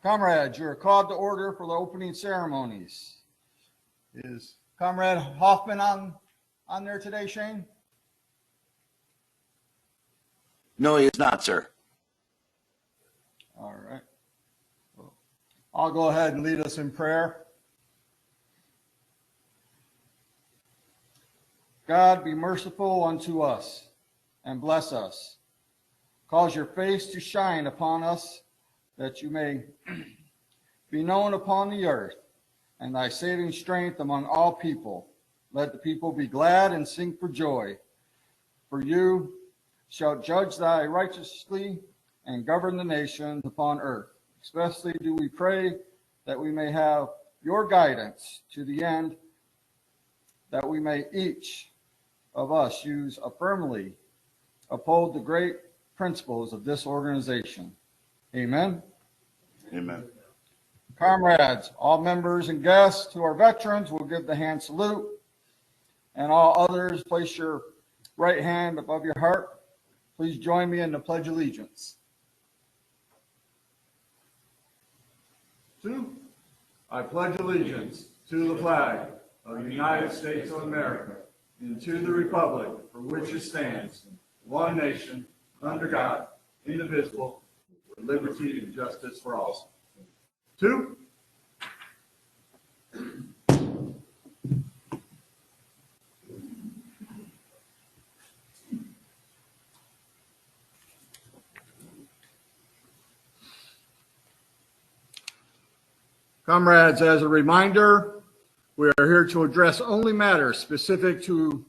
Comrades, you are called to order for the opening ceremonies. Is Comrade Hoffman on there today, Shane? No, he is not, sir. All right. Well, I'll go ahead and lead us in prayer. God, be merciful unto us and bless us. Cause your face to shine upon us, that you may be known upon the earth, and thy saving strength among all people. Let the people be glad and sing for joy. For you shalt judge thy righteously and govern the nations upon earth. Especially do we pray that we may have your guidance to the end, that we may each of us use firmly uphold the great principles of this organization. Amen. Amen. Comrades, all members and guests who are veterans will give the hand salute, and all others place your right hand above your heart. Please join me in the Pledge of Allegiance. I pledge allegiance to the flag of the United States of America and to the republic for which it stands, one nation, under God, indivisible, with liberty and justice for all. Two. Comrades, as a reminder, we are here to address only matters specific to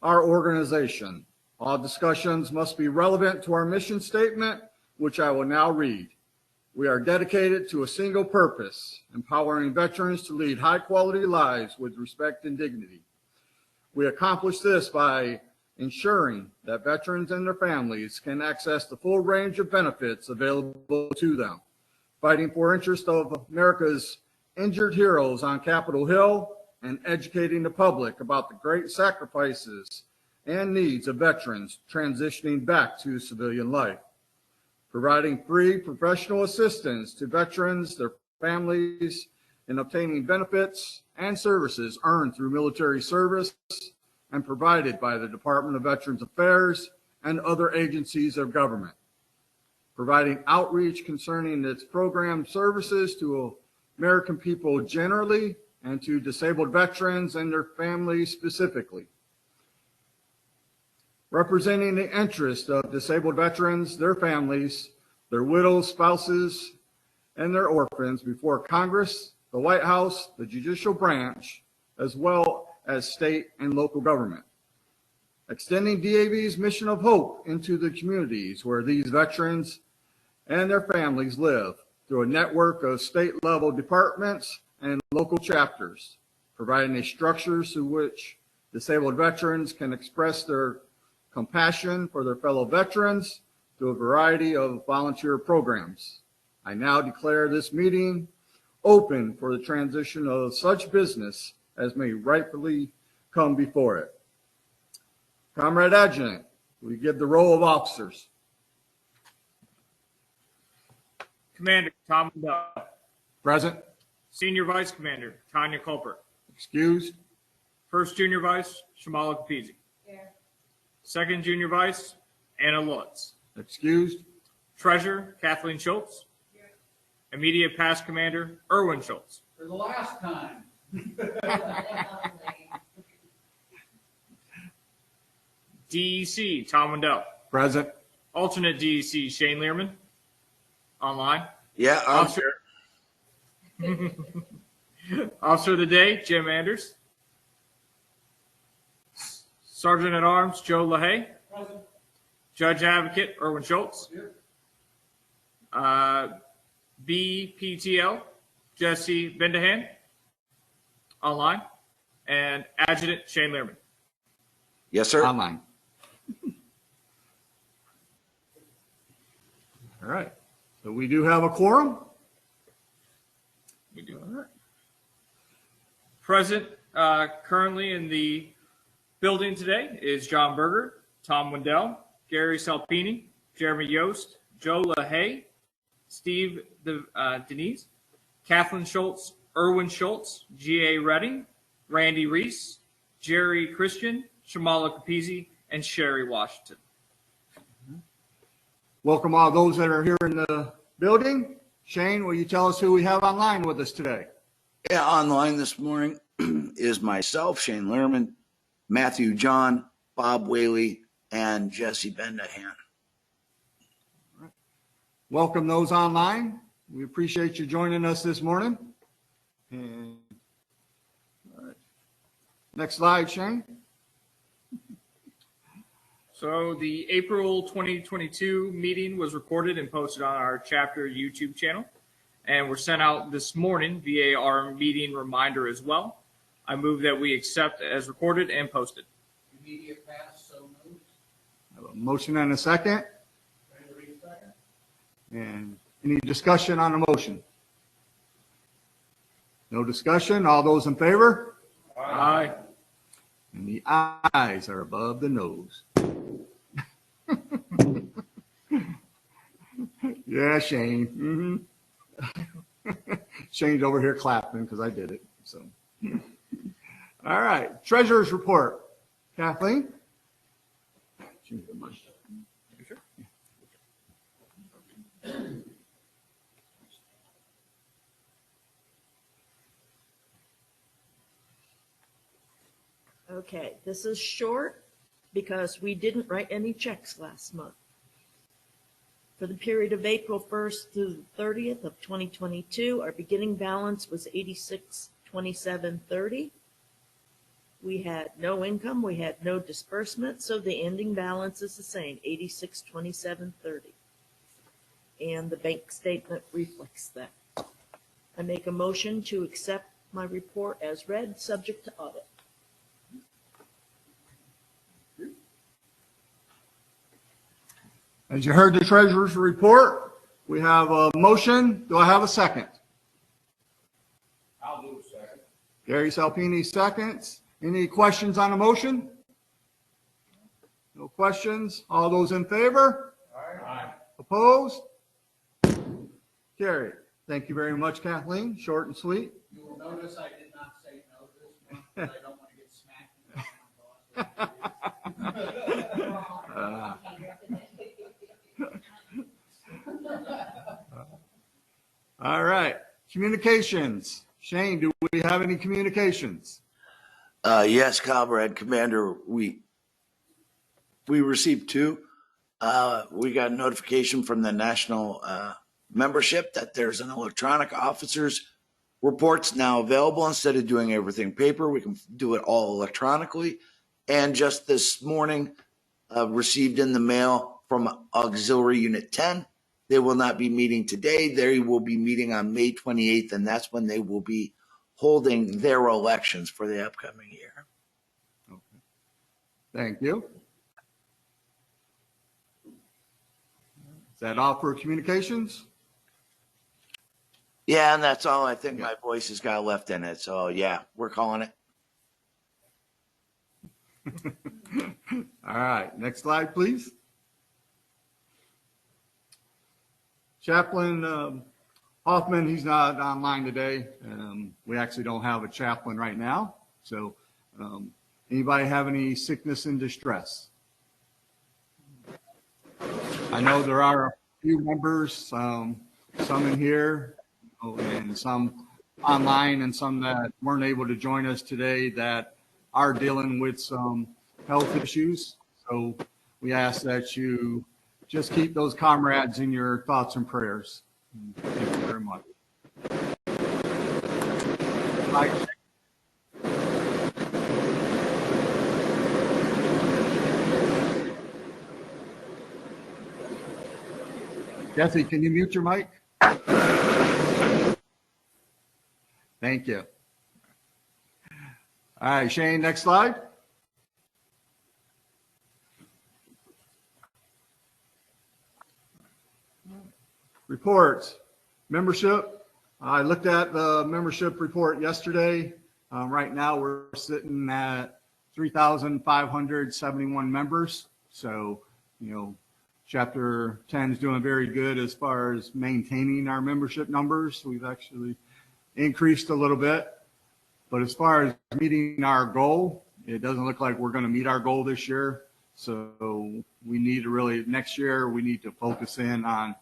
our organization. All discussions must be relevant to our mission statement, which I will now read. We are dedicated to a single purpose, empowering veterans to lead high-quality lives with respect and dignity. We accomplish this by ensuring that veterans and their families can access the full range of benefits available to them, fighting for interests of America's injured heroes on Capitol Hill, and educating the public about the great sacrifices and needs of veterans transitioning back to civilian life, providing free professional assistance to veterans, their families, in obtaining benefits and services earned through military service and provided by the Department of Veterans Affairs and other agencies of government, providing outreach concerning its program services to American people generally and to disabled veterans and their families specifically, representing the interest of disabled veterans, their families, their widows, spouses, and their orphans before Congress, the White House, the judicial branch, as well as state and local government, extending DAV's mission of hope into the communities where these veterans and their families live through a network of state-level departments and local chapters, providing a structure through which disabled veterans can express their compassion for their fellow veterans through a variety of volunteer programs. I now declare this meeting open for the transition of such business as may rightfully come before it. Comrade Adjutant, will you give the roll of officers? Commander Tom Wendell. Present. Senior Vice Commander Tanya Culper. Excused. First Junior Vice Shamala Kapisi. Here. Second Junior Vice Anna Lutz. Excused. Treasurer Kathleen Schultz. Here. Immediate Past Commander Erwin Schultz. For the last time. DEC Tom Wendell. Present. Alternate DEC Shane Learman. Online. Yeah, I'm Officer. Officer of the Day Jim Anders. Sergeant at Arms Joe LaHaye. Present. Judge Advocate Erwin Schultz. Here. BPTL Jesse Bendahan. Online. And Adjutant Shane Learman. yes, sir. Online. All right. So we do have a quorum. We do. All right. Present currently in the building today is John Berger, Tom Wendell, Gary Salpini, Jeremy Yost, Joe LaHaye, Steve Denise, Kathleen Schultz, Erwin Schultz, G.A. Redding, Randy Reese, Jerry Christian, Shamala Capizzi, and Sherry Washington. Welcome all those that are here in the building. Shane, will you tell us who we have online with us today? Yeah, online this morning is myself, Shane Lerman, Matthew John, Bob Whaley, and Jesse Bendahan. Welcome those online. We appreciate you joining us this morning. And, all right. Next slide, Shane. So the April 2022 meeting was recorded and posted on our chapter YouTube channel, and were sent out this morning via our meeting reminder as well. I move that we accept as recorded and posted. Immediate pass, so moved. I have a motion and a second. And any discussion on the motion? No discussion. All those in favor? Aye. And the ayes are above the nose. Yeah, Shane. Shane's over here clapping because I did it. So, all right. Treasurer's report. Kathleen? Okay, this is short because we didn't write any checks last month. For the period of April 1st through the 30th of 2022, our beginning balance was $86,2730. We had no income, we had no disbursement, so the ending balance is the same, $86,2730. And the bank statement reflects that. I make a motion to accept my report as read, subject to audit. As you heard the treasurer's report, we have a motion. Do I have a second? I'll move second. Gary Salpini seconds. Any questions on the motion? No questions. All those in favor? Aye. Opposed? Carried. Thank you very much, Kathleen. Short and sweet. You will notice I did not say no this month, because I don't want to get smacked. All right. Communications. Shane, do we have any communications? Yes, Comrade Commander, we received two. We got a notification from the national membership that there's an electronic officer's reports now available. Instead of doing everything paper, we can do it all electronically. And just this morning, received in the mail from Auxiliary Unit 10. They will not be meeting today. They will be meeting on May 28th, and that's when they will be holding their elections for the upcoming year. Okay. Thank you. Is that all for communications? Yeah, and that's all. I think my voice has got left in it. So, yeah, we're calling it. All right. Next slide, please. Chaplain Hoffman, he's not online today. We actually don't have a chaplain right now. So anybody have any sickness and distress? I know there are a few members, some in here and some online, and some that weren't able to join us today that are dealing with some health issues. So we ask that you just keep those comrades in your thoughts and prayers. Thank you very much. Jesse, can you mute your mic? Thank you. All right, Shane, next slide. Reports. Membership. I looked at the membership report yesterday. Right now we're sitting at 3,571 members. So, Chapter 10 is doing very good as far as maintaining our membership numbers. We've actually increased a little bit. But as far as meeting our goal, it doesn't look like we're going to meet our goal this year. So we need to really, next year, we need to focus in on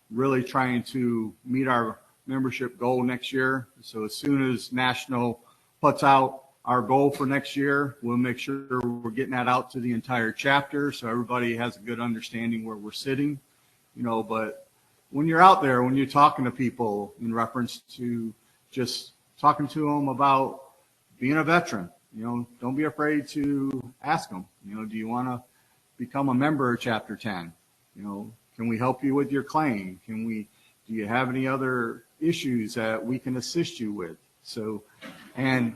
really trying to meet our membership goal next year. So as soon as National puts out our goal for next year, we'll make sure we're getting that out to the entire chapter so everybody has a good understanding where we're sitting, you know. But when you're out there, when you're talking to people in reference to just talking to them about being a veteran, you know, don't be afraid to ask them, you know, do you want to become a member of Chapter 10? You know, can we help you with your claim? Do you have any other issues that we can assist you with? So, and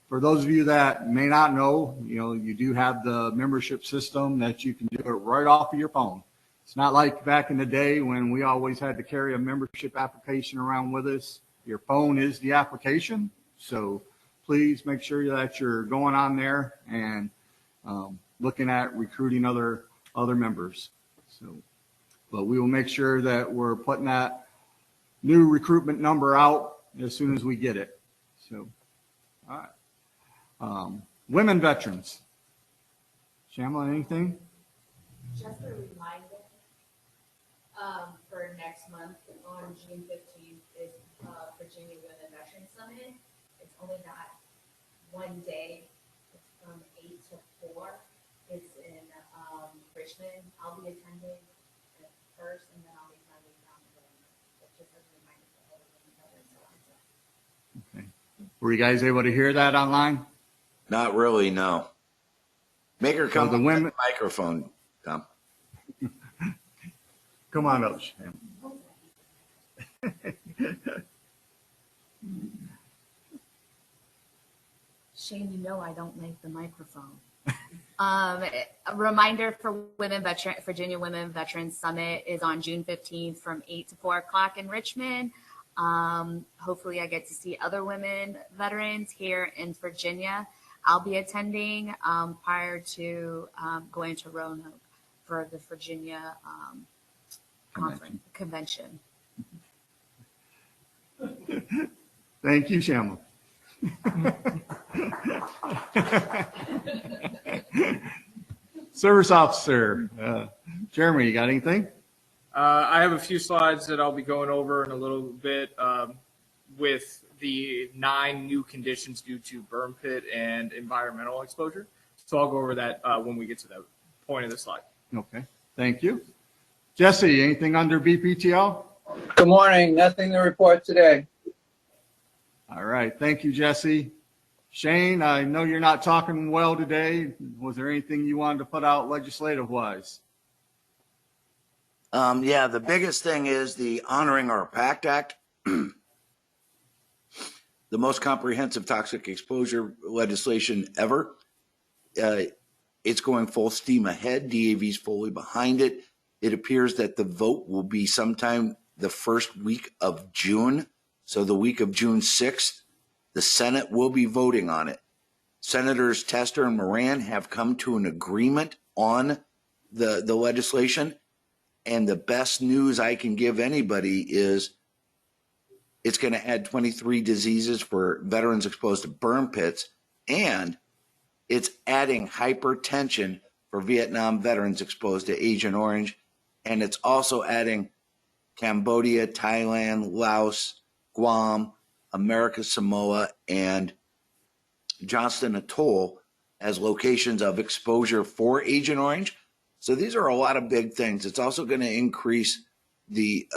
for those of you that may not know, you know, you do have the membership system that you can do it right off of your phone. It's not like back in the day when we always had to carry a membership application around with us. Your phone is the application. So please make sure that you're going on there and looking at recruiting other members. So, but we will make sure that we're putting that new recruitment number out as soon as we get it. So, all right. Women veterans. Shamla, anything? Just a reminder, for next month on June 15th is Virginia Women Veterans Summit. It's only not one day. It's from 8 to 4. It's in Richmond. I'll be attending at first, and then I'll be coming down the road. But just as a reminder for all the women veterans around here. Okay. Were you guys able to hear that online? Not really, no. Make her come So the up women- with the microphone, Tom. Come on up, Sham. Shane, you know I don't make the microphone. A reminder for Virginia Women Veterans Summit is on June 15th from 8 to 4 o'clock in Richmond. Hopefully I get to see other women veterans here in Virginia. I'll be attending prior to going to Roanoke for the Virginia convention. Thank you, Shamla. Service officer, Jeremy, you got anything? I have a few slides that I'll be going over in a little bit with the 9 new conditions due to burn pit and environmental exposure. So I'll go over that when we get to that point of the slide. Okay, thank you. Jesse, anything under BPTL? Good morning. Nothing to report today. All right, thank you, Jesse. Shane, I know you're not talking well today. Was there anything you wanted to put out legislative-wise? Yeah, the biggest thing is the Honoring Our Pact Act. The most comprehensive toxic exposure legislation ever. It's going full steam ahead. DAV's fully behind it. It appears that the vote will be sometime the first week of June. So the week of June 6th, the Senate will be voting on it. Senators Tester and Moran have come to an agreement on the legislation. And the best news I can give anybody is it's going to add 23 diseases for veterans exposed to burn pits, and it's adding hypertension for Vietnam veterans exposed to Agent Orange, and it's also adding Cambodia, Thailand, Laos, Guam, America Samoa, and Johnston Atoll as locations of exposure for Agent Orange. So these are a lot of big things. It's also going to increase the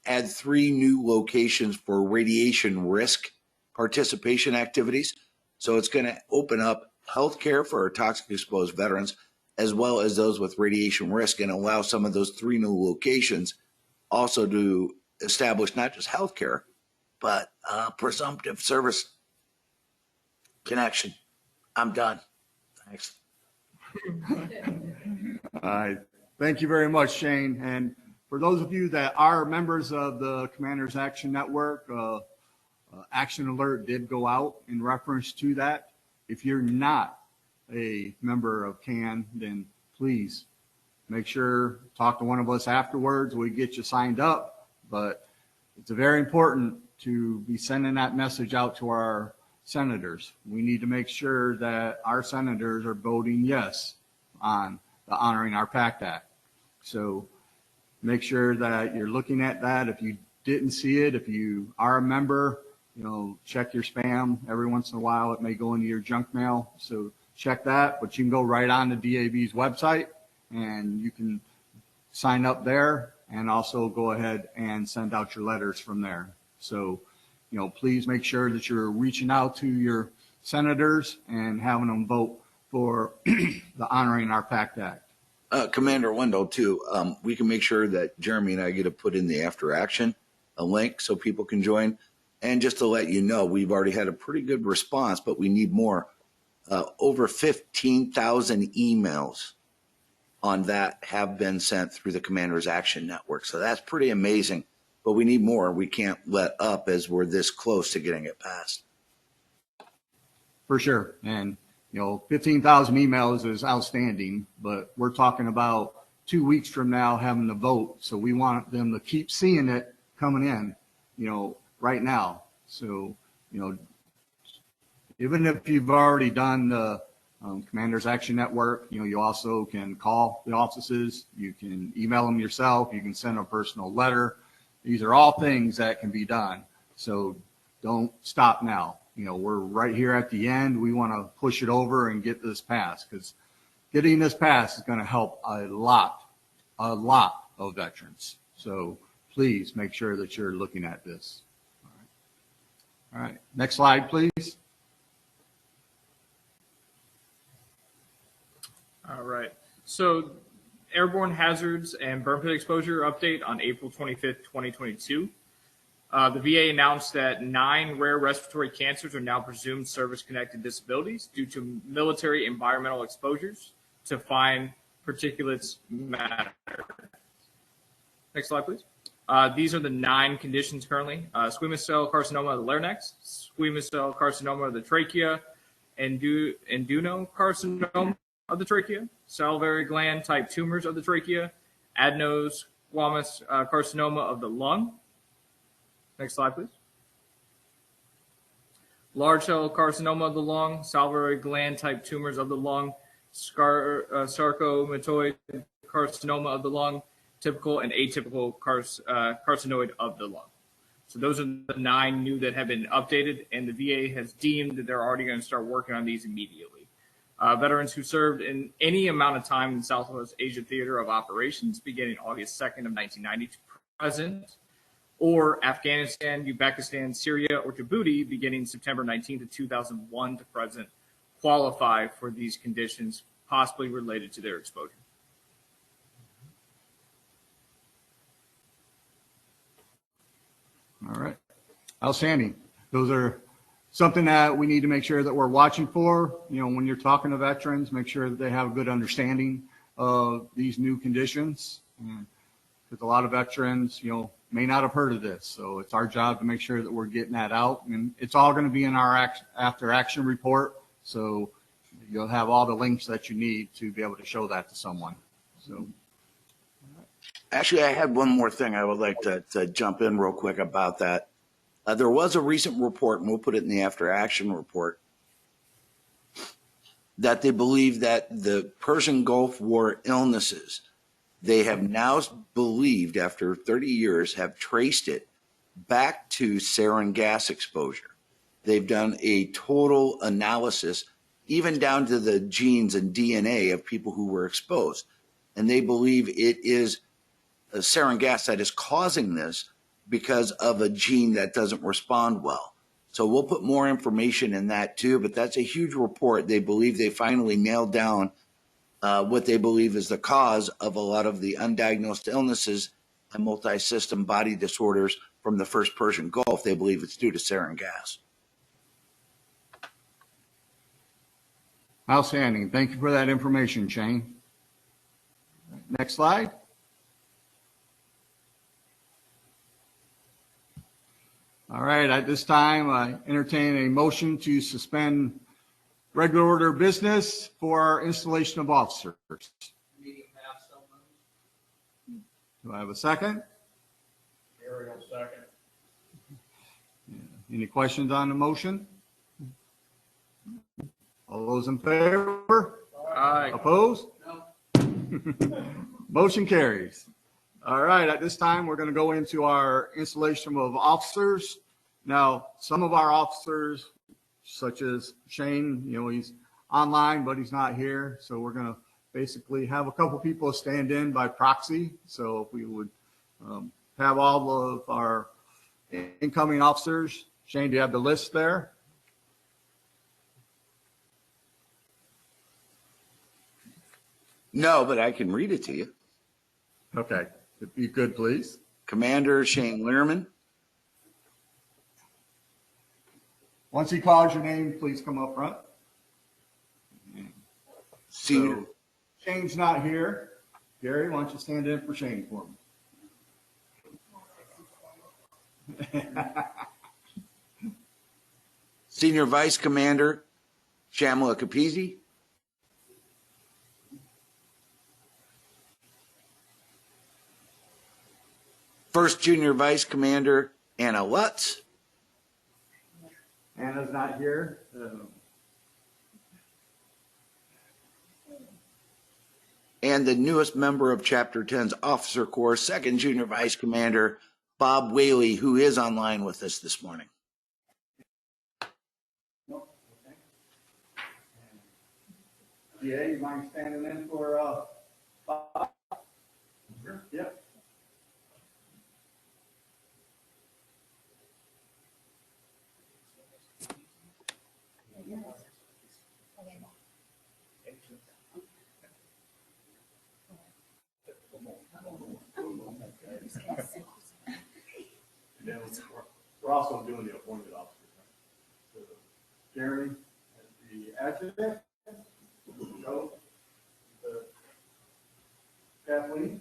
add 3 new locations for radiation risk participation activities. So it's going to open up healthcare for our toxic exposed veterans, as well as those with radiation risk, and allow some of those 3 new locations also to establish not just healthcare, but presumptive service connection. I'm done. Thanks. All right. Thank you very much, Shane. And for those of you that are members of the Commanders Action Network, Action Alert did go out in reference to that. If you're not a member of CAN, then please make sure, talk to one of us afterwards. We get you signed up, but it's very important to be sending that message out to our senators. We need to make sure that our senators are voting yes on the Honoring Our Pact Act. So make sure that you're looking at that. If you didn't see it, if you are a member, check your spam. Every once in a while, it may go into your junk mail. So check that, but you can go right on the DAV's website and you can sign up there and also go ahead and send out your letters from there. So, please make sure that you're reaching out to your senators and having them vote for the Honoring Our Pact Act. Commander Wendell, too, we can make sure that Jeremy and I get to put in the after action, a link so people can join. And just to let you know, we've already had a pretty good response, but we need more. Over 15,000 emails on that have been sent through the Commander's Action Network. So that's pretty amazing, but we need more. We can't let up as we're this close to getting it passed. For sure. And, 15,000 emails is outstanding, but we're talking about 2 weeks from now having the vote. So we want them to keep seeing it coming in, right now. So, even if you've already done the Commander's Action Network, you also can call the offices, you can email them yourself, you can send a personal letter. These are all things that can be done. So don't stop now. We're right here at the end. We want to push it over and get this passed, because getting this passed is going to help a lot of veterans. So please make sure that you're looking at this. All right. Next slide, please. All right. So airborne hazards and burn pit exposure update on April 25th, 2022. The VA announced that 9 rare respiratory cancers are now presumed service-connected disabilities due to military environmental exposures to fine particulates matter. Next slide, please. These are the 9 conditions currently. Squamous cell carcinoma of the larynx, squamous cell carcinoma of the trachea, adenocarcinoma of the trachea, salivary gland type tumors of the trachea, adenosquamous carcinoma of the lung. Next slide, please. Large cell carcinoma of the lung, salivary gland type tumors of the lung, sarcomatoid carcinoma of the lung, typical and atypical carcinoid of the lung. So those are the 9 new that have been updated, and the VA has deemed that they're already going to start working on these immediately. Veterans who served in any amount of time in Southwest Asia Theater of Operations beginning August 2nd of 1990 to present, or Afghanistan, Uzbekistan, Syria, or Djibouti beginning September 19th of 2001 to present qualify for these conditions possibly related to their exposure. All right. Outstanding. Those are something that we need to make sure that we're watching for. When you're talking to veterans, make sure that they have a good understanding of these new conditions. Because a lot of veterans, may not have heard of this. So it's our job to make sure that we're getting that out. And it's all going to be in our after action report. So you'll have all the links that you need to be able to show that to someone. So. Actually, I had one more thing I would like to jump in real quick about that. There was a recent report, and we'll put it in the after action report, that they believe that the Persian Gulf War illnesses, they have now believed after 30 years have traced it back to sarin gas exposure. They've done a total analysis, even down to the genes and DNA of people who were exposed. And they believe it is sarin gas that is causing this because of a gene that doesn't respond well. So we'll put more information in that too, but that's a huge report. They believe they finally nailed down what they believe is the cause of a lot of the undiagnosed illnesses and multi-system body disorders from the first Persian Gulf. They believe it's due to sarin gas. Outstanding. Thank you for that information, Shane. Next slide. All right, at this time, I entertain a motion to suspend regular order of business for our installation of officers. Meeting passed, so moved. Do I have a second? Gary will second. Any questions on the motion? All those in favor? Aye. Opposed? Motion carries. All right, at this time, we're going to go into our installation of officers. Now, some of our officers, such as Shane, he's online, but he's not here. So we're going to basically have a couple people stand in by proxy. So if we would have all of our incoming officers. Shane, do you have the list there? No, but I can read it to you. Okay, if you could, please. Commander Shane Learman, Once he calls your name, please come up front. Senior, So, Shane's not here. Gary, why don't you stand in for Shane for me? Senior Vice Commander Shamla Kapizi, First Junior Vice Commander Anna Lutz, Anna's not here. and the newest member of Chapter 10's Officer Corps, Second Junior Vice Commander Bob Whaley, who is online with us this morning. Yeah, you mind standing in for Bob? Sure. Yep. We're also doing the appointed officers. So Jeremy as the adjutant. Joe, Kathleen?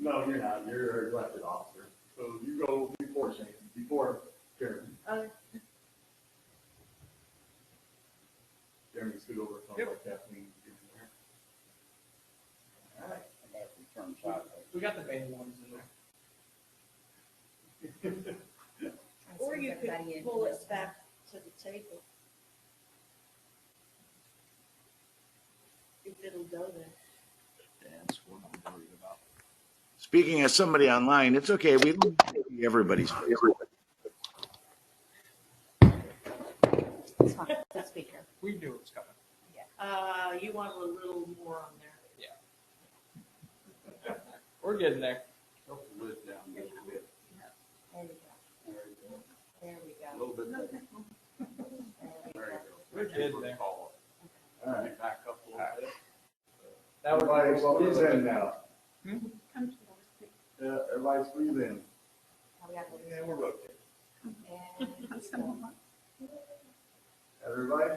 No, you're not. You're an elected officer. So you go before Shane, before Jeremy. Jeremy, scoot over so like Kathleen. All right. We got the main ones in there. Or you could pull it back to the table. If it'll go there. That's what I'm worried about. Speaking as somebody online, it's okay. We don't see everybody's. It's fine. The speaker. We knew it was coming. You want a little more on there. We're getting there. There we go. There we go. A little bit. There we go. We're getting there. All right. Back up a little bit. That was Everybody squeeze in now. Come to the Yeah, everybody squeeze in. Now we got to Yeah, we're rotating. and Everybody?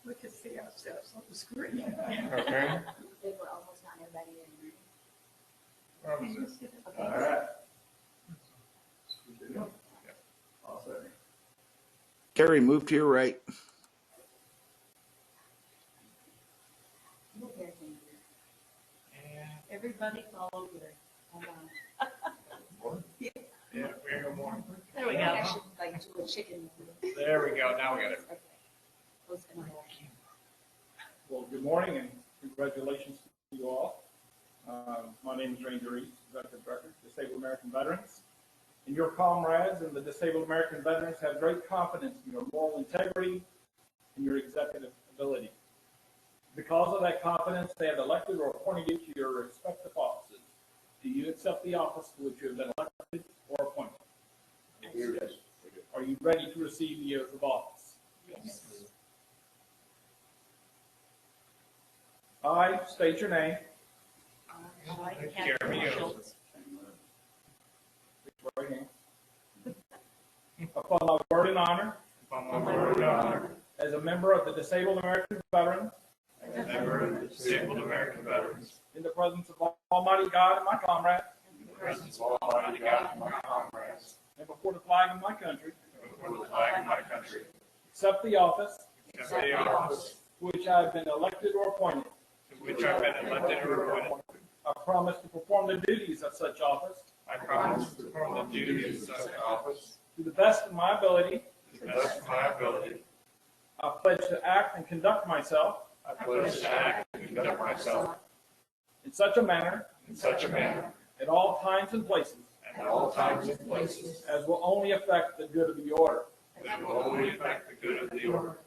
We can see ourselves on the screen. Okay. I think we're almost got everybody in. Okay. All right. All set. Carrie, move to your right. Everybody follow Gary. Hold on. Yeah, we got more. There we I go. should like do a chicken. There we go. Now we got it. Okay. Who's gonna go? Well, good morning and congratulations to you all. My name is Ranger Reese, Executive Director, Disabled American Veterans. And your comrades and the Disabled American Veterans have great confidence in your moral integrity and your executive ability. Because of that confidence, they have elected or appointed you to your respective offices. Do you accept the office to which you have been elected or appointed? Yes. Are you ready to receive the oath of office? Yes. I state your name. I, Jeremy Kathleen goes. Schultz, Right hand. Upon my word and honor, Upon my word and honor, as a member of the Disabled American Veterans, as a member of the Disabled American Veterans, in the presence of Almighty God and my comrades, in the presence of Almighty God and my comrades, and before the flag of my country, and for the flag of my country. Accept the office. Accept the office. Which I have been elected or appointed. To which I have been elected or appointed. I promise to perform the duties of such office. I promise to perform the duties of such office. To the best of my ability. To the best of my ability. I pledge to act and conduct myself. I pledge to act and conduct myself. In such a manner. In such a manner. At all times and places. At all times and places. As will only affect the good of the order. As will only affect the good of the order.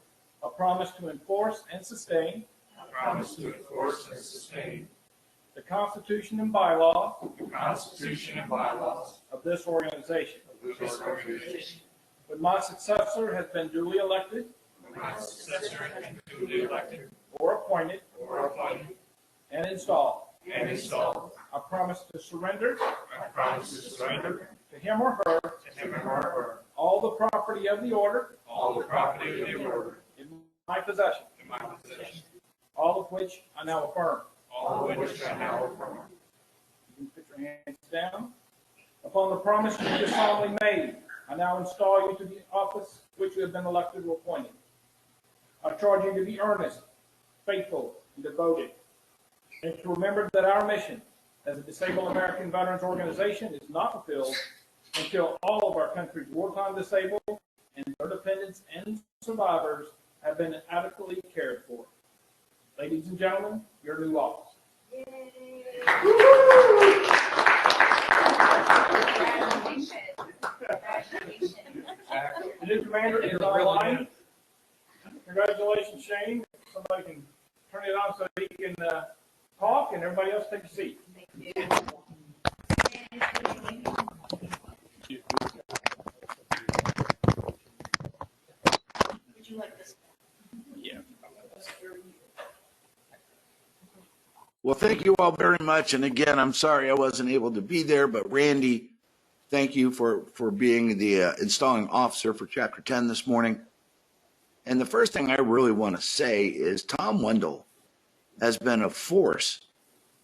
I promise to enforce and sustain. I promise to enforce and sustain. The Constitution and bylaws. The Constitution and bylaws. Of this organization. Of this organization. When my successor has been duly elected. When my successor has been duly elected. Or appointed. Or appointed. And installed. And installed. I promise to surrender. I promise to surrender. To him or her. To him or her. All the property of the order. All the property of the order. In my possession. In my possession. All of which I now affirm. All of which I now affirm. You can put your hands down. Upon the promise you have solemnly made, I now install you to the office which you have been elected or appointed. I charge you to be earnest, faithful, and devoted, and to remember that our mission as a Disabled American Veterans Organization is not fulfilled until all of our country's wartime disabled and their dependents and survivors have been adequately cared for. Ladies and gentlemen, your new office. The new commander is online. Congratulations, Shane. Somebody can turn it on so he can talk, and everybody else take a seat. Would you like this? Yeah. Well, thank you all very much. And again, I'm sorry I wasn't able to be there, but Randy, thank you for being the installing officer for Chapter 10 this morning. And the first thing I really want to say is Tom Wendell has been a force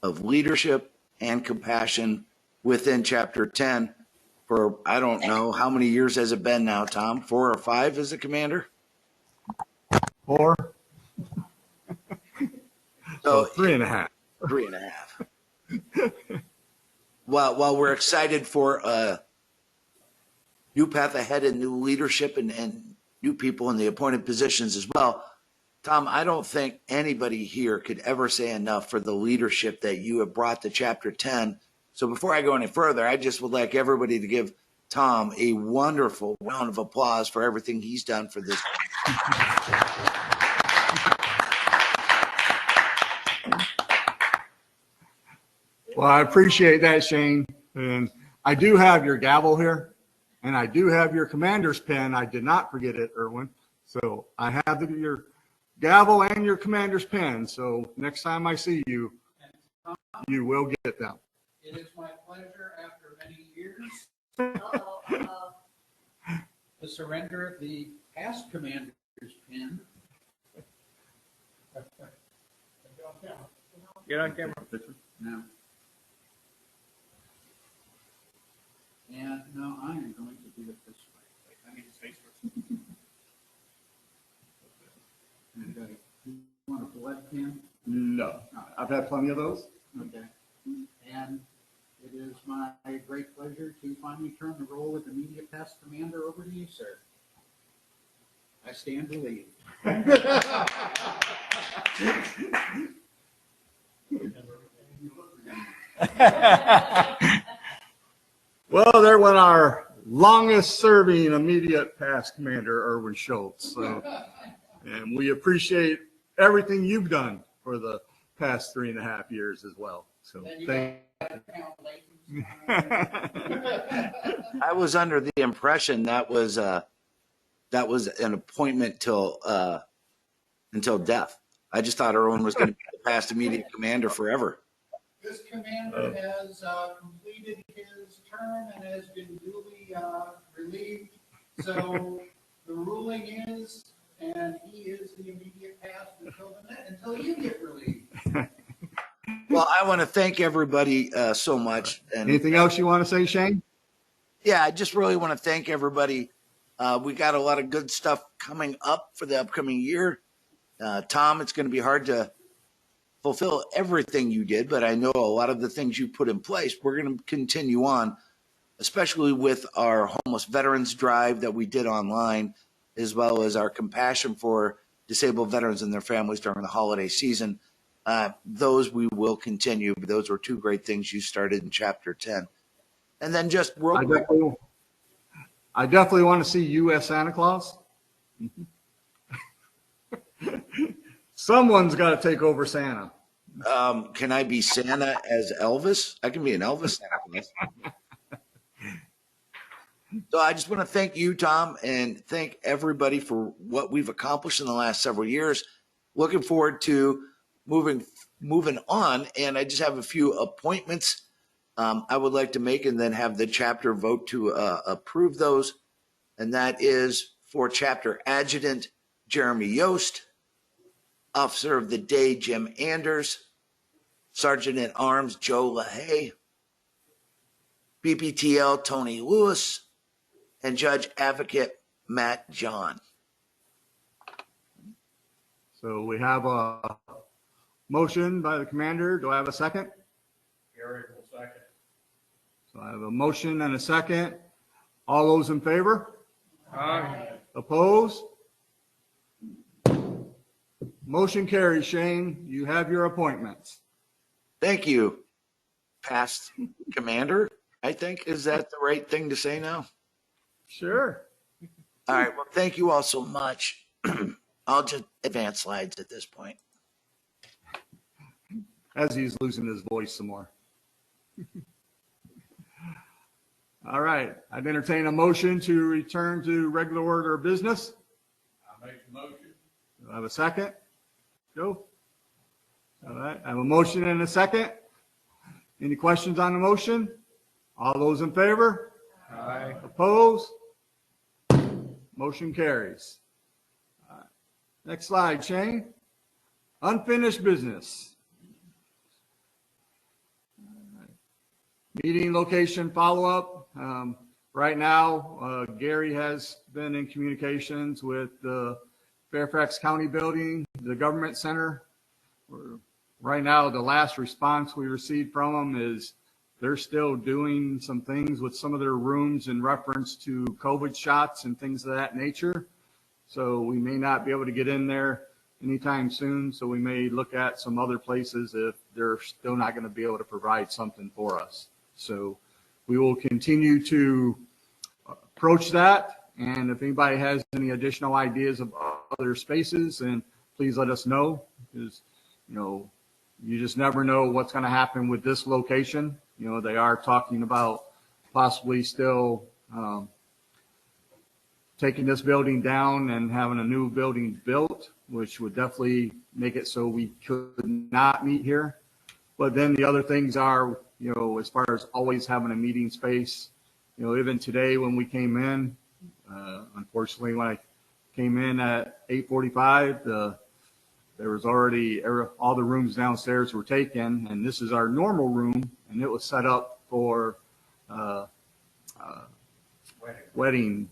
of leadership and compassion within Chapter 10 for, I don't know, how many years has it been now, Tom? 4 or 5 as a commander? 4. So 3.5. 3.5. While we're excited for a new path ahead and new leadership and new people in the appointed positions as well, Tom, I don't think anybody here could ever say enough for the leadership that you have brought to Chapter 10. So before I go any further, I just would like everybody to give Tom a wonderful round of applause for everything he's done for this. Well, I appreciate that, Shane. And I do have your gavel here, and I do have your commander's pen. I did not forget it, Erwin. So I have your gavel and your commander's pen. So next time I see you, you will get them. It is my pleasure after many years to surrender the past commander's pen. Get on camera. No. And now I am going to do it this way. I need his face first. And, you want a blood pen? No, I've had plenty of those. Okay. And it is my great pleasure to finally turn the role of immediate past commander over to you, sir. I stand to lead. Well, there went our longest serving immediate past commander, Erwin Schultz. So, and we appreciate everything you've done for the past 3.5 years as well. So thank you. I was under the impression that was an appointment until death. I just thought Erwin was going to be the past immediate commander forever. This commander has completed his term and has been duly relieved. So the ruling is, and he is the immediate past until you get relieved. Well, I want to thank everybody so much. And Anything else you want to say, Shane? yeah, I just really want to thank everybody We got a lot of good stuff coming up for the upcoming year. Tom, it's going to be hard to fulfill everything you did, but I know a lot of the things you put in place, we're going to continue on, especially with our homeless veterans drive that we did online, as well as our compassion for disabled veterans and their families during the holiday season. Those we will continue, but those were two great things you started in Chapter 10. And then just real quick, I definitely want to see you as Santa Claus. Someone's got to take over Santa. can I be Santa as Elvis? I can be an Elvis Santa Claus. So I just want to thank you, Tom, and thank everybody for what we've accomplished in the last several years. Looking forward to moving on, and I just have a few appointments I would like to make, and then have the chapter vote to approve those. And that is for Chapter Adjutant Jeremy Yost, Officer of the Day Jim Anders, Sergeant at Arms Joe LaHaye, BPTL Tony Lewis, and Judge Advocate Matt John. So we have a motion by the commander. Do I have a second? Gary will second. So I have a motion and a second. All those in favor? Aye. Opposed? Motion carries. Shane, you have your appointments. Thank you, past commander, I think. Is that the right thing to say now? Sure. All right. Well, thank you all so much. I'll just advance slides at this point. As he's losing his voice some more. All right. I'd entertain a motion to return to regular order of business. I make the motion. Do I have a second? Joe? All right. I have a motion and a second. Any questions on the motion? All those in favor? Aye. Opposed? Motion carries. All right. Next slide, Shane. Unfinished business. All right. Meeting location follow-up. Right now, Gary has been in communications with the Fairfax County building, the government center. Right now, the last response we received from them is they're still doing some things with some of their rooms in reference to COVID shots and things of that nature. So we may not be able to get in there anytime soon. So we may look at some other places if they're still not going to be able to provide something for us. So we will continue to approach that. And if anybody has any additional ideas of other spaces, then please let us know, because, you know, you just never know what's going to happen with this location. You know, they are talking about possibly still taking this building down and having a new building built, which would definitely make it so we could not meet here. But then the other things are, you know, as far as always having a meeting space, you know, even today when we came in, unfortunately, when I came in at 8:45, there was already all the rooms downstairs were taken, and this is our normal room, and it was set up for wedding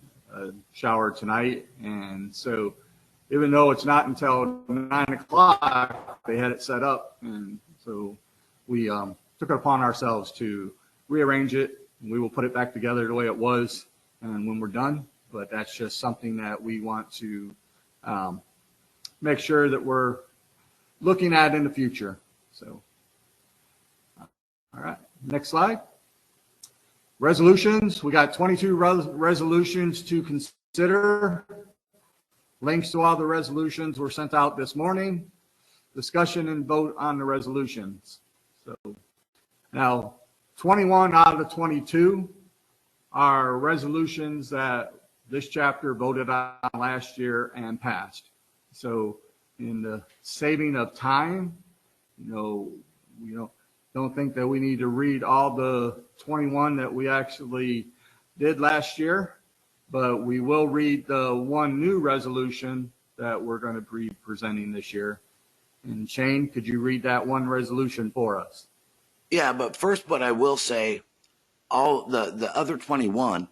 shower tonight. And so even though it's not until 9 o'clock, they had it set up. And so we took it upon ourselves to rearrange it. We will put it back together the way it was and when we're done. But that's just something that we want to make sure that we're looking at in the future. So, all right, next slide. Resolutions. We got 22 resolutions to consider. Links to all the resolutions were sent out this morning. Discussion and vote on the resolutions. So now 21 out of the 22 are resolutions that this chapter voted on last year and passed. So in the saving of time, you know, we don't think that we need to read all the 21 that we actually did last year, but we will read the one new resolution that we're going to be presenting this year. And Shane, could you read that one resolution for us? Yeah, but first, what I will say, all the other 21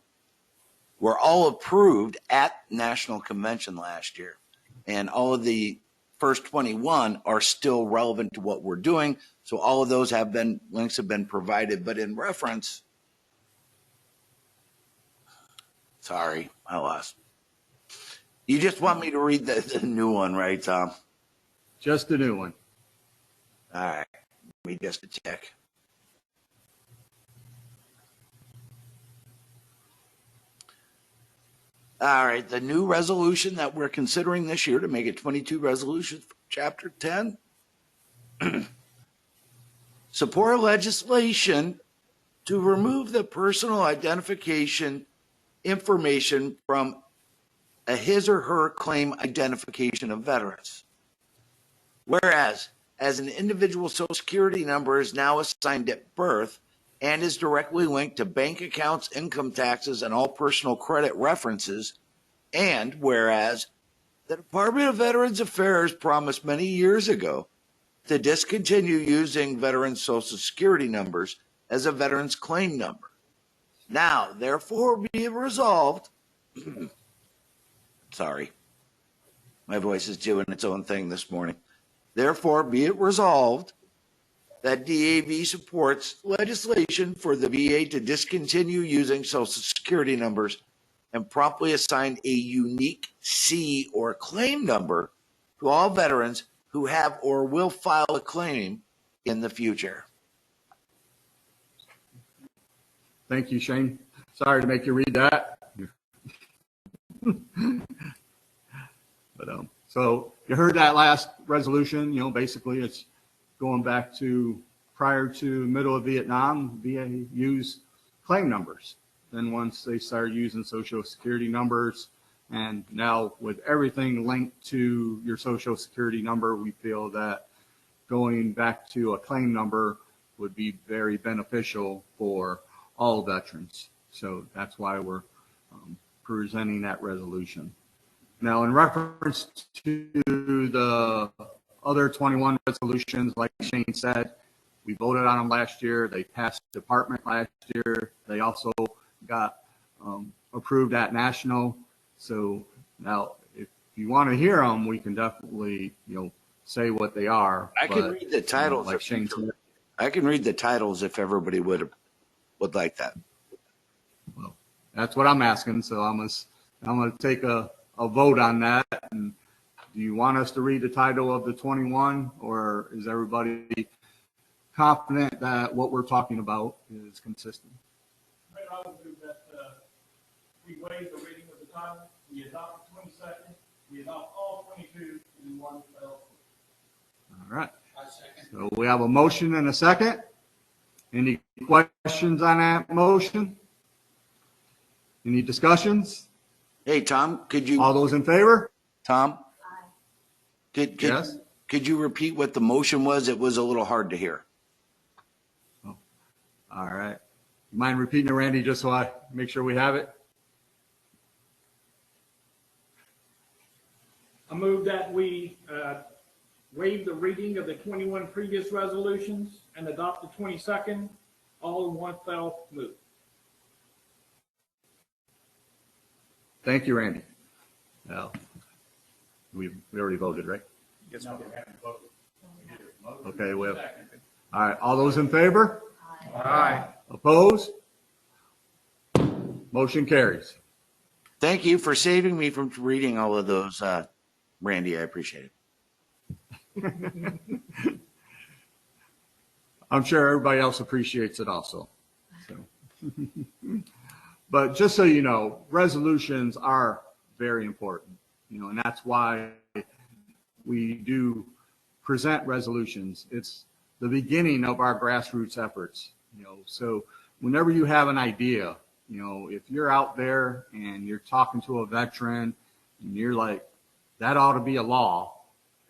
were all approved at National Convention last year. And all of the first 21 are still relevant to what we're doing. So all of those links have been provided, but in reference, sorry, I lost. You just want me to read the new one, right, Tom? Just a new one. All right, let me just check. All right, the new resolution that we're considering this year to make it 22 resolutions for Chapter 10. Support legislation to remove the personal identification information from a his or her claim identification of veterans. Whereas, as an individual social security number is now assigned at birth and is directly linked to bank accounts, income taxes, and all personal credit references, and whereas the Department of Veterans Affairs promised many years ago to discontinue using veterans' social security numbers as a veteran's claim number. Now, therefore, be it resolved, sorry, my voice is doing its own thing this morning. Therefore, be it resolved that DAV supports legislation for the VA to discontinue using social security numbers and promptly assign a unique C or claim number to all veterans who have or will file a claim in the future. Thank you, Shane. Sorry to make you read that. But so you heard that last resolution. Basically it's going back to prior to middle of Vietnam. VA used claim numbers. Then once they started using social security numbers, and now with everything linked to your social security number, we feel that going back to a claim number would be very beneficial for all veterans. So that's why we're presenting that resolution. Now, in reference to the other 21 resolutions, like Shane said, we voted on them last year. They passed the department last year. They also got approved at national. So now, if you want to hear them, we can definitely, say what they are. I can read the titles. Like Shane said. I can read the titles if everybody would like that. Well, that's what I'm asking. So I'm gonna take a vote on that. And do you want us to read the title of the 21, or is everybody confident that what we're talking about is consistent? I would do that, we waive the reading of the title, we adopt the 22nd, we adopt all 22 in one fell swoop. All right. So we have a motion and a second. Any questions on that motion? Any discussions? Hey, Tom, could you? All those in favor? Tom? Yes. Could you repeat what the motion was? It was a little hard to hear. Oh, all right. You mind repeating it, Randy, just so I make sure we have it? I move that we waive the reading of the 21 previous resolutions and adopt the 22nd, all in one fell swoop. Thank you, Randy. Now, we already voted, right? Yes, no, we haven't voted. Okay, we have. All right, all those in favor? Aye. Opposed? Motion carries. Thank you for saving me from reading all of those, Randy. I appreciate it. I'm sure everybody else appreciates it also. So. But just so you know, resolutions are very important, and that's why we do present resolutions. It's the beginning of our grassroots efforts, so whenever you have an idea, if you're out there and you're talking to a veteran and you're like, that ought to be a law,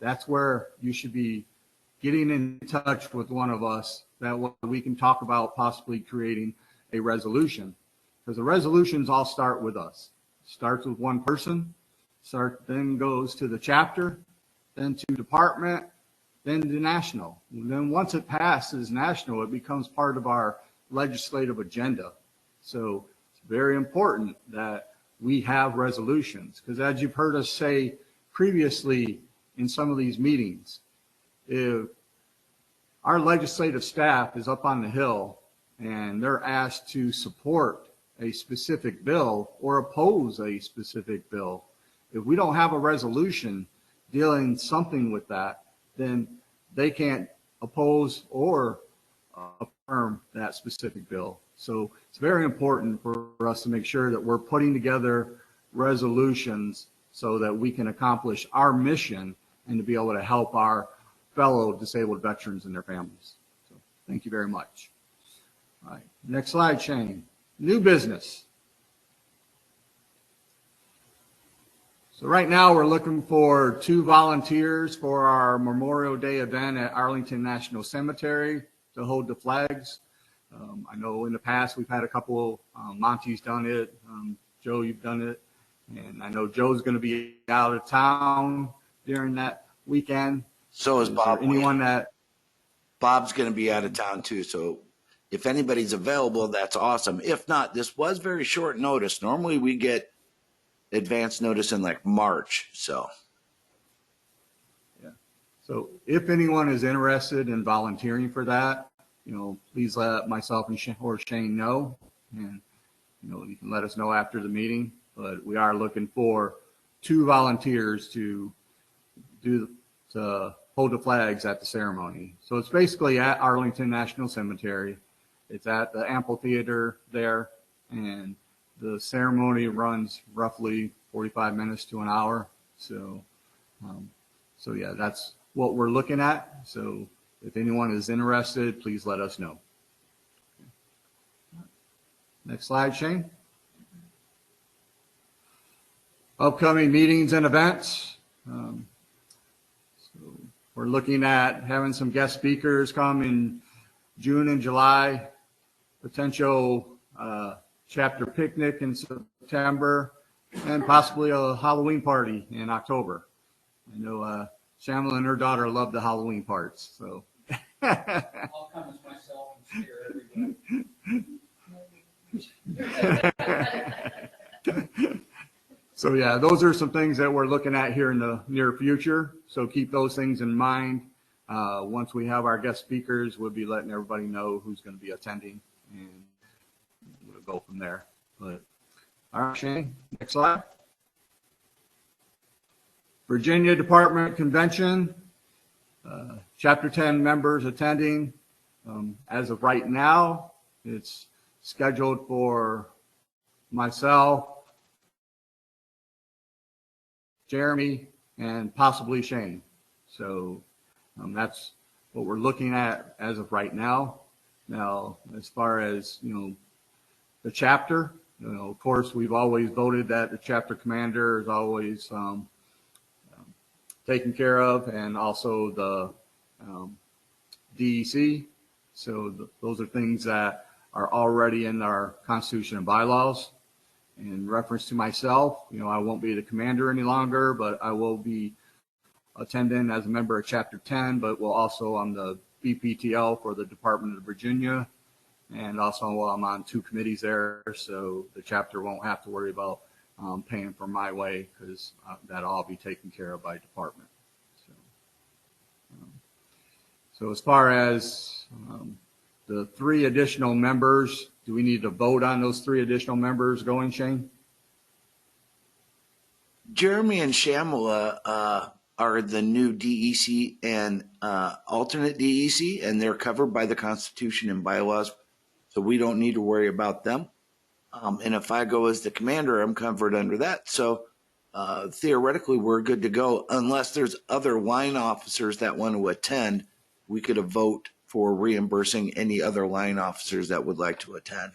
that's where you should be getting in touch with one of us, that we can talk about possibly creating a resolution. Because the resolutions all start with us. Starts with one person, then goes to the chapter, then to department, then to national. And then once it passes national, it becomes part of our legislative agenda. So it's very important that we have resolutions. Because as you've heard us say previously in some of these meetings, if our legislative staff is up on the Hill and they're asked to support a specific bill or oppose a specific bill, if we don't have a resolution dealing something with that, then they can't oppose or affirm that specific bill. So it's very important for us to make sure that we're putting together resolutions so that we can accomplish our mission and to be able to help our fellow disabled veterans and their families. So thank you very much. All right, next slide, Shane. New business. So right now we're looking for 2 volunteers for our Memorial Day event at Arlington National Cemetery to hold the flags. I know in the past we've had a couple, Monty's done it, Joe, you've done it, and I know Joe's going to be out of town during that weekend. So is Bob. Anyone that Bob's going to be out of town too. So if anybody's available, that's awesome. If not, this was very short notice. Normally we get advance notice in like March. So. Yeah. So if anyone is interested in volunteering for that, please let myself and or Shane know, and you can let us know after the meeting. But we are looking for 2 volunteers to hold the flags at the ceremony. So it's basically at Arlington National Cemetery. It's at the amphitheater there, and the ceremony runs roughly 45 minutes to an hour. So yeah, that's what we're looking at. So if anyone is interested, please let us know. Next slide, Shane. Upcoming meetings and events. So we're looking at having some guest speakers come in June and July, potential chapter picnic in September, and possibly a Halloween party in October. I know Shamla and her daughter love the Halloween parts, so. I'll come as myself and scare everybody. So yeah, those are some things that we're looking at here in the near future. So keep those things in mind. Once we have our guest speakers, we'll be letting everybody know who's going to be attending, and we'll go from there. But all right, Shane, next slide. Virginia Department Convention, Chapter 10 members attending. As of right now, it's scheduled for myself, Jeremy, and possibly Shane. So that's what we're looking at as of right now. Now, as far as, the chapter, of course, we've always voted that the chapter commander is always taken care of, and also the DEC. So those are things that are already in our Constitution and bylaws. In reference to myself, I won't be the commander any longer, but I will be attending as a member of Chapter 10, but I'm the BPTL for the Department of Virginia, and also I'm on 2 committees there, so the chapter won't have to worry about paying for my way, because that'll all be taken care of by department. So as far as the 3 additional members, do we need to vote on those 3 additional members going, Shane? Jeremy and Shamla are the new DEC and alternate DEC, and they're covered by the Constitution and bylaws, so we don't need to worry about them. And if I go as the commander, I'm covered under that. So theoretically, we're good to go, unless there's other line officers that want to attend. We could vote for reimbursing any other line officers that would like to attend.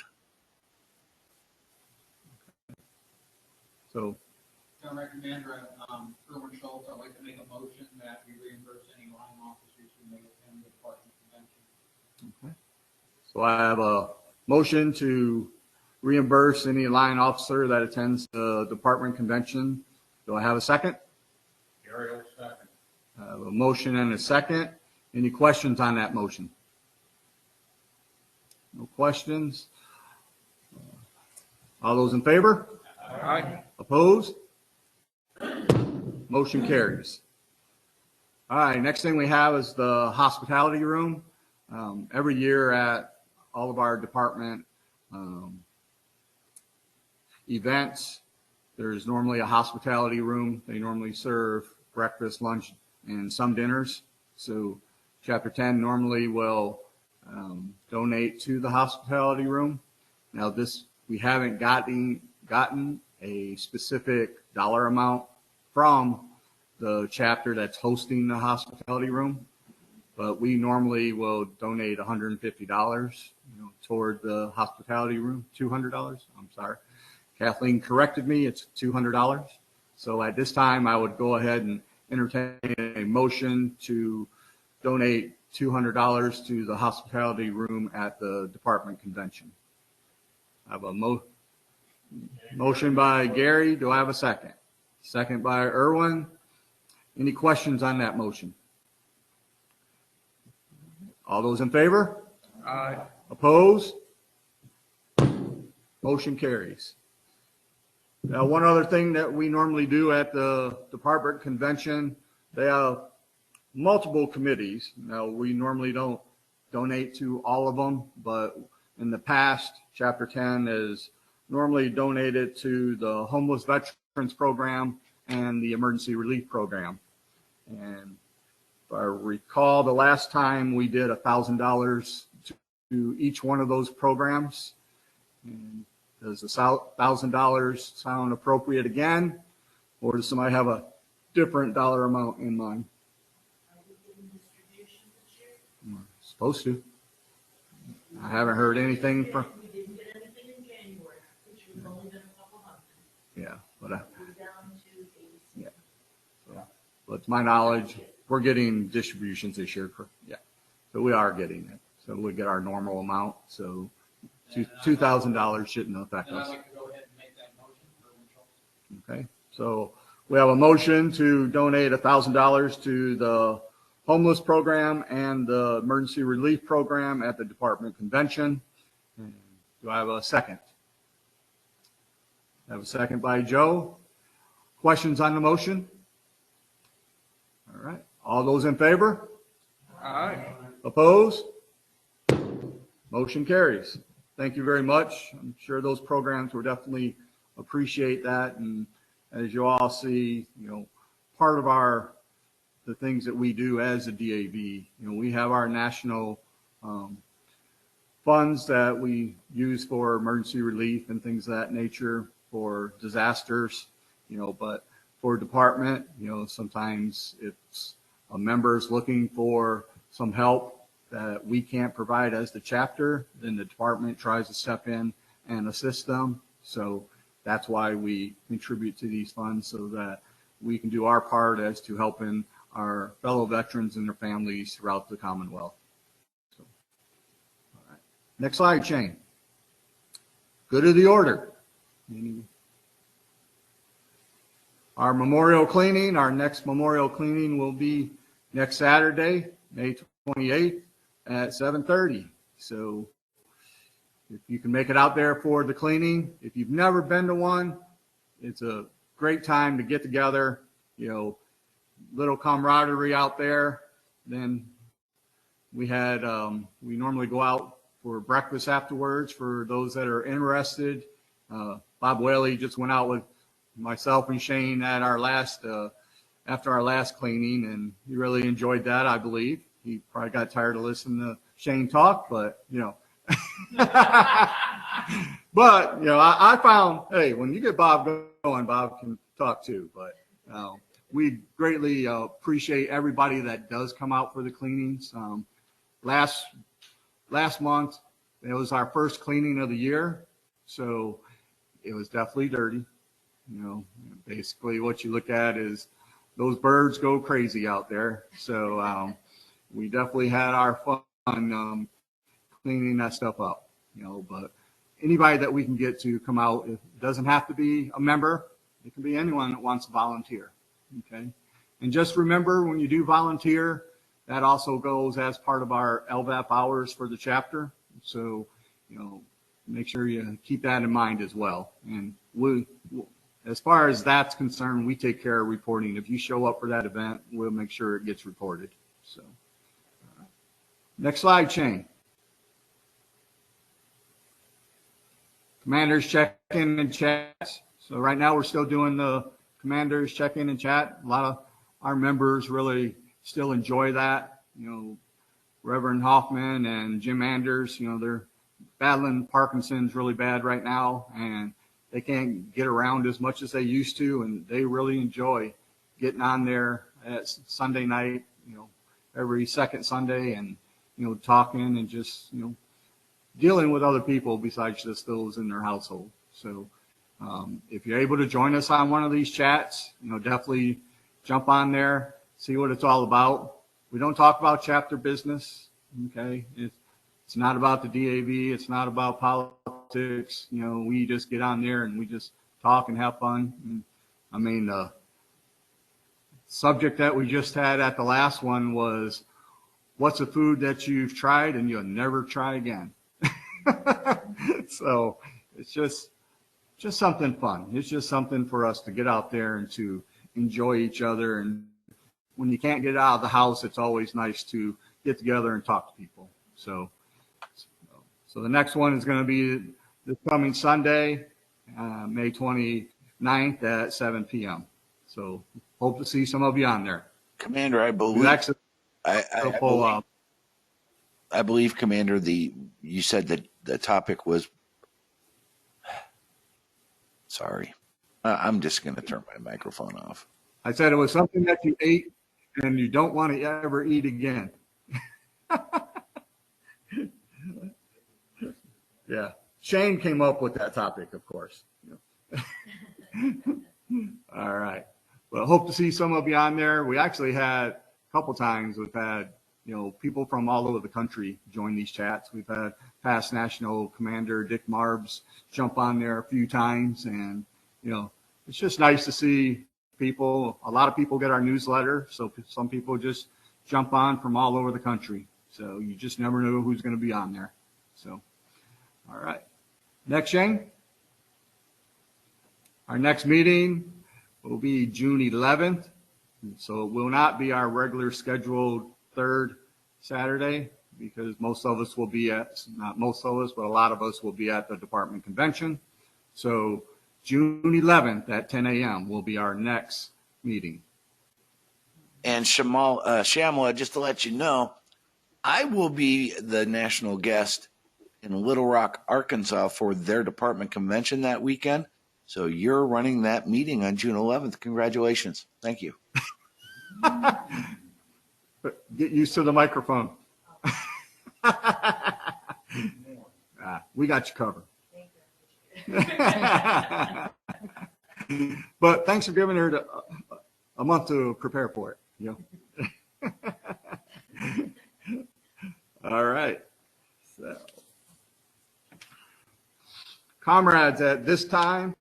So, Gentlemen, Commander, Erwin Schultz, I'd like to make a motion that we reimburse any line officers who may attend the department convention. okay. So I have a motion to reimburse any line officer that attends the department convention. Do I have a second? Gary will second. I have a motion and a second. Any questions on that motion? No questions? All those in favor? Aye. Opposed? Motion carries. All right, next thing we have is the hospitality room. Every year at all of our department events, there's normally a hospitality room. They normally serve breakfast, lunch, and some dinners. So Chapter 10 normally will donate to the hospitality room. Now we haven't gotten a specific dollar amount from the chapter that's hosting the hospitality room, but we normally will donate $150, toward the hospitality room. $200. I'm sorry. Kathleen corrected me. It's $200. So at this time, I would go ahead and entertain a motion to donate $200 to the hospitality room at the department convention. I have a motion by Gary. Do I have a second? Second by Irwin. Any questions on that motion? All those in favor? Aye. Opposed? Motion carries. Now, one other thing that we normally do at the department convention, they have multiple committees. Now, we normally don't donate to all of them, but in the past, Chapter 10 is normally donated to the Homeless Veterans Program and the Emergency Relief Program. And if I recall, the last time we did $1,000 to each one of those programs. And does the $1,000 sound appropriate again, or does somebody have a different dollar amount in mind? Are we giving distribution this year? We're supposed to. I haven't heard anything from. We didn't get anything in January, which was only been a couple hundred. Yeah, but We're down to 86. yeah. But to my knowledge, we're getting distributions this year. So we are getting it. So we get our normal amount. So $2,000 shouldn't affect And I'd us. like to go ahead and make that motion for Rachel. Okay, so we have a motion to donate $1,000 to the homeless program and the emergency relief program at the department convention. Do I have a second? I have a second by Joe. Questions on the motion? All right, all those in favor? Aye. Opposed? Motion carries. Thank you very much. I'm sure those programs will definitely appreciate that. And as you all see, part of the things that we do as a DAV, we have our national funds that we use for emergency relief and things of that nature for disasters, but for department, sometimes it's a member's looking for some help that we can't provide as the chapter, then the department tries to step in and assist them. So that's why we contribute to these funds, so that we can do our part as to helping our fellow veterans and their families throughout the Commonwealth. So, all right. Next slide, Shane. Good of the order. Our memorial cleaning, our next memorial cleaning will be next Saturday, May 28th at 7:30. So if you can make it out there for the cleaning, if you've never been to one, it's a great time to get together, little camaraderie out there. Then we normally go out for breakfast afterwards for those that are interested. Bob Whaley just went out with myself and Shane at after our last cleaning, and he really enjoyed that, I believe. He probably got tired of listening to Shane talk, but but I found, hey, when you get Bob going, Bob can talk too. But we greatly appreciate everybody that does come out for the cleanings. Last month, it was our first cleaning of the year, so it was definitely dirty. Basically what you look at is those birds go crazy out there. So we definitely had our fun cleaning that stuff up, but anybody that we can get to come out, it doesn't have to be a member. It can be anyone that wants to volunteer. Okay. And just remember, when you do volunteer, that also goes as part of our LVAP hours for the chapter. So, make sure you keep that in mind as well. And as far as that's concerned, we take care of reporting. If you show up for that event, we'll make sure it gets reported. So, next slide, Shane. Commanders check-in and chat. So right now we're still doing the commanders check-in and chat. A lot of our members really still enjoy that. You know, Reverend Hoffman and Jim Anders, you know, they're battling Parkinson's really bad right now, and they can't get around as much as they used to, and they really enjoy getting on there at Sunday night, you know, every second Sunday, and, you know, talking and just, you know, dealing with other people besides just those in their household. So if you're able to join us on one of these chats, you know, definitely jump on there, see what it's all about. We don't talk about chapter business, okay? It's not about the DAV. It's not about politics. You know, we just get on there and we just talk and have fun. And, I mean, the subject that we just had at the last one was, what's a food that you've tried and you'll never try again? So it's just something fun. It's just something for us to get out there and to enjoy each other. And when you can't get out of the house, it's always nice to get together and talk to people. So the next one is going to be this coming Sunday, May 29th at 7 p.m. So hope to see some of you on there. Commander, I believe. Actually, I believe, Commander, you said that the topic was. Sorry, I'm just going to turn my microphone off. I said it was something that you ate and you don't want to ever eat again. Yeah, Shane came up with that topic, of course. All right. Well, hope to see some of you on there. We actually had a couple times. We've had, you know, people from all over the country join these chats. We've had past National Commander Dick Marbs jump on there a few times, and you know, it's just nice to see people. A lot of people get our newsletter, so some people just jump on from all over the country. So you just never know who's going to be on there. So, all right. Next, Shane. Our next meeting will be June 11th. So it will not be our regular scheduled third Saturday, because most of us will be at, not most of us, but a lot of us will be at the department convention. So June 11th at 10 a.m. will be our next meeting. And Shamla, just to let you know, I will be the national guest in Little Rock, Arkansas for their department convention that weekend. So you're running that meeting on June 11th. Congratulations. Thank you. Get used to the microphone. We got you covered. But thanks for giving her a month to prepare for it. You know? All right. So, comrades, at this time,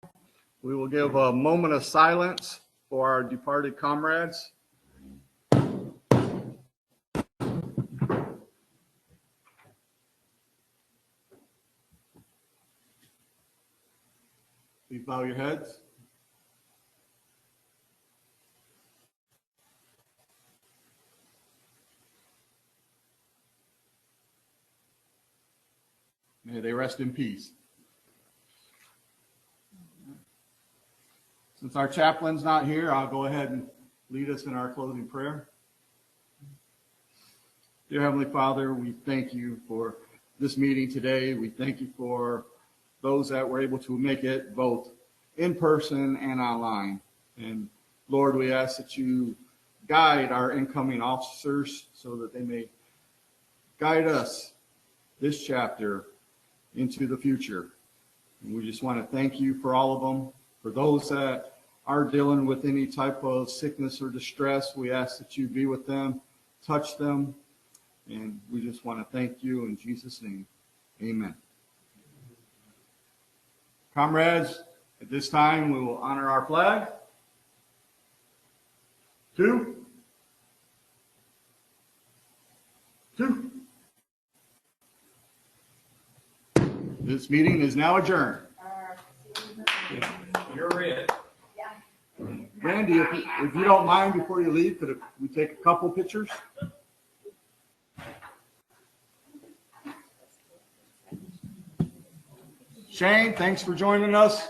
we will give a moment of silence for our departed comrades. Please bow your heads. May they rest in peace. Since our chaplain's not here, I'll go ahead and lead us in our closing prayer. Dear Heavenly Father, we thank you for this meeting today. We thank you for those that were able to make it both in person and online. And Lord, we ask that you guide our incoming officers so that they may guide us this chapter into the future. And we just want to thank you for all of them. For those that are dealing with any type of sickness or distress, we ask that you be with them, touch them, and we just want to thank you in Jesus' name. Amen. Comrades, at this time, we will honor our flag. 2, 2. This meeting is now adjourned. You're it. Randy, if you don't mind, before you leave, could we take a couple pictures? Shane, thanks for joining us.